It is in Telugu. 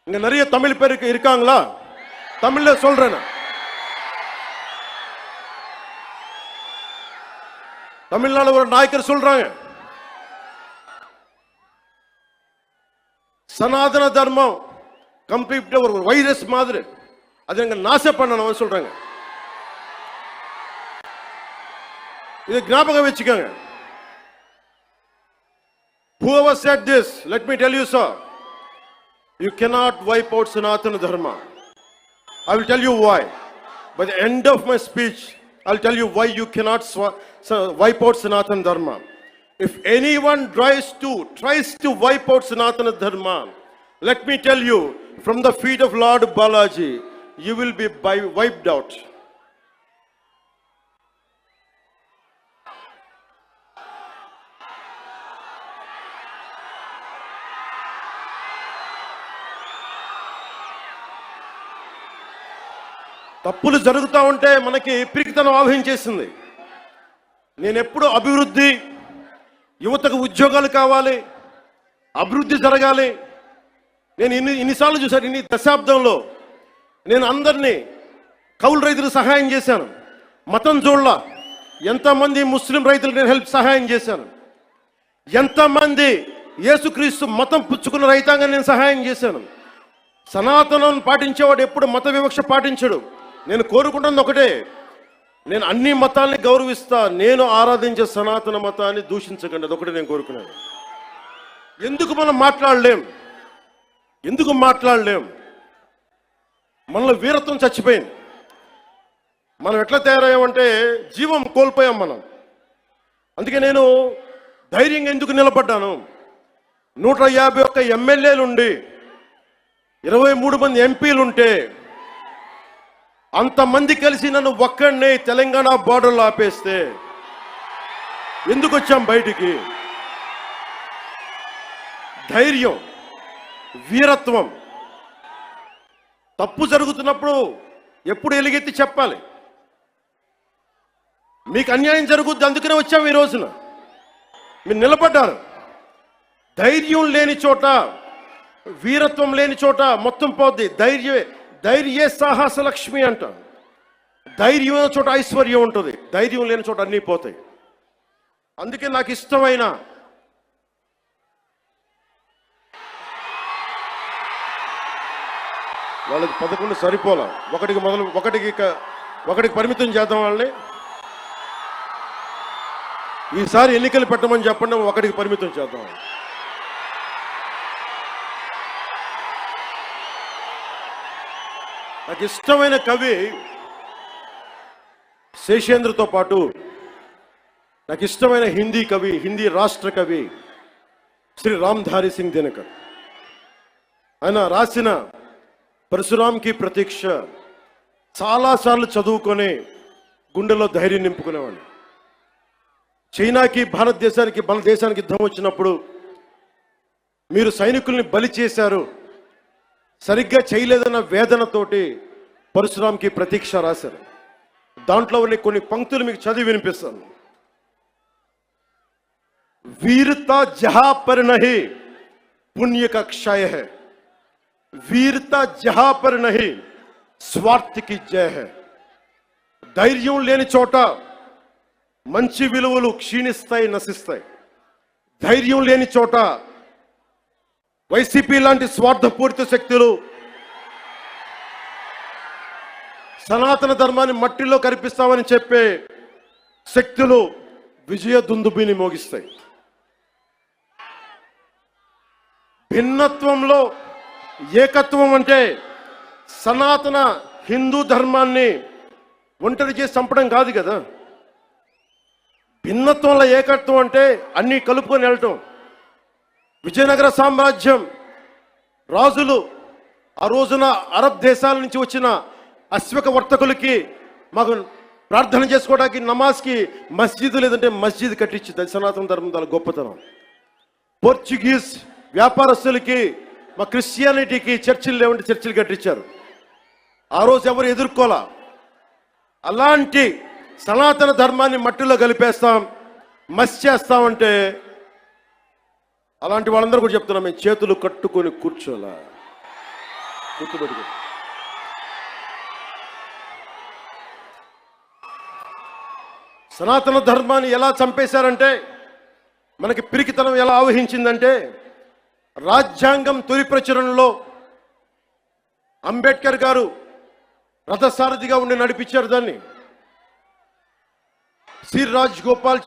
இங்க நிறைய தமிழ் பேர் இருக்காங்களா? தமிழ்ல சொல்றேன். தமிழ்நாடு ஒரு நாயக்கர் சொல்றாங்க, சனாதன தர்மம் கம்ப்ளீட்டா ஒரு வைரஸ் மாதிரி, அதை எங்க நாசம் பண்ணணும் சொல்றாங்க. இதை ஞாபகம் வச்சுக்கோங்க. Whoever said this, let me tell you, sir, you cannot wipe out Sanatana Dharma. I will tell you why. By the end of my speech, I'll tell you why you cannot wipe out Sanatana Dharma. If anyone tries to wipe out Sanatana Dharma, let me tell you, from the feet of Lord Balaji, you will be wiped out. తప్పులు జరుగుతూ ఉంటే మనకి పిరికితనం ఆవహించేసింది. నేను ఎప్పుడు అభివృద్ధి, యువతకు ఉద్యోగాలు కావాలి, అభివృద్ధి జరగాలి. నేను ఇన్నిసార్లు చూశాను. ఇన్ని దశాబ్దంలో నేను అందరినీ కౌలు రైతులకు సహాయం చేశాను. మతం చూడలా. ఎంతమంది ముస్లిం రైతులకు నేను సహాయం చేశాను. ఎంతమంది యేసుక్రీస్తు మతం పుచ్చుకున్న రైతాంగాన్ని నేను సహాయం చేశాను. సనాతనం పాటించేవాడు ఎప్పుడు మత వివక్ష పాటించడు. నేను కోరుకుంటున్నది ఒకటే, నేను అన్ని మతాల్ని గౌరవిస్తా, నేను ఆరాధించే సనాతన మతాన్ని దూషించకండి, అదొకటి నేను కోరుకున్నాను. ఎందుకు మనం మాట్లాడలేం? మనలో వీరత్వం చచ్చిపోయింది. మనం ఎట్లా తయారయ్యామంటే జీవం కోల్పోయాం మనం. అందుకే నేను ధైర్యంగా ఎందుకు నిలబడ్డాను? 151 ఎమ్మెల్యేలుండి 23 మంది ఎంపీలుంటే అంతమంది కలిసి నన్ను ఒక్కడినే తెలంగాణ బార్డర్లో ఆపేస్తే ఎందుకు వచ్చాం బయటికి? ధైర్యం, వీరత్వం. తప్పు జరుగుతున్నప్పుడు ఎప్పుడు ఎలుగెత్తి చెప్పాలి. మీకు అన్యాయం జరుగుద్ది, అందుకనే వచ్చాము ఈ రోజున. మీరు నిలబడ్డారు. ధైర్యం లేని చోట, వీరత్వం లేని చోట మొత్తం పోద్ది. ధైర్యే సాహస లక్ష్మి అంట. ధైర్యం చోట ఐశ్వర్యం ఉంటుంది, ధైర్యం లేని చోట అన్నీ పోతాయి. అందుకే నాకు ఇష్టమైన వాళ్ళకి 11 సరిపోలా, ఒకటికి పరిమితం చేద్దాం వాళ్ళని. ఈసారి ఎన్నికలు పెట్టమని చెప్పండి, ఒకటికి పరిమితం చేద్దాం. నాకు ఇష్టమైన కవి శేషేంద్రతో పాటు నాకు ఇష్టమైన హిందీ కవి, హిందీ రాష్ట్ర కవి శ్రీ రామ్ధారి సింగ్ దినకర్. ఆయన రాసిన పరశురాంకి ప్రతీక్ష చాలాసార్లు చదువుకొని గుండెలో ధైర్యం నింపుకునేవాడిని. చైనాకి మన దేశానికి యుద్ధం వచ్చినప్పుడు మీరు సైనికుల్ని బలి చేశారు, సరిగ్గా చేయలేదన్న వేదనతోటి పరశురాంకి ప్రతీక్ష రాశారు. దాంట్లో కొన్ని పంక్తులు మీకు చదివి వినిపిస్తాను. वीरता जहां पर नहीं पुण्य का क्षय है, वीरता जहां पर नहीं स्वार्थ की जय है. ధైర్యం లేని చోట మంచి విలువలు క్షీణిస్తాయి, నశిస్తాయి. ధైర్యం లేని చోట వైసీపీ లాంటి స్వార్థపూరిత శక్తులు సనాతన ధర్మాన్ని మట్టిలో కరిపిస్తామని చెప్పే శక్తులు విజయ దుందుబిని మోగిస్తాయి. భిన్నత్వంలో ఏకత్వం అంటే సనాతన హిందూ ధర్మాన్ని ఒంటరి చేసి చంపడం కాదు కదా. భిన్నత్వంలో ఏకత్వం అంటే అన్ని కలుపుకొని వెళ్ళటం. విజయనగర సామ్రాజ్యం రాజులు ఆ రోజున అరబ్ దేశాల నుంచి వచ్చిన అశ్వక వర్తకులకి మాకు ప్రార్థన చేసుకోవడానికి నమాజ్కి మస్జిద్ లేదంటే మస్జిద్ కట్టించింది. సనాతన ధర్మం దాని గొప్పతనం. పోర్చుగీస్ వ్యాపారస్తులకి మా క్రిస్టియానిటీకి చర్చిలు లేవంటే చర్చిలు కట్టించారు. ఆ రోజు ఎవరు ఎదుర్కోలా. అలాంటి సనాతన ధర్మాన్ని మట్టిలో కలిపేస్తాం, మస్ చేస్తామంటే అలాంటి వాళ్ళందరూ కూడా చెప్తున్నాం, మేము చేతులు కట్టుకొని కూర్చోలా. గుర్తుపెట్టుకో. సనాతన ధర్మాన్ని ఎలా చంపేశారంటే, మనకి పిరికితనం ఎలా ఆవహించిందంటే, రాజ్యాంగం తొలి ప్రచురణలో అంబేద్కర్ గారు రథసారథిగా ఉండి నడిపించారు దాన్ని. సి రాజ్ గోపాల్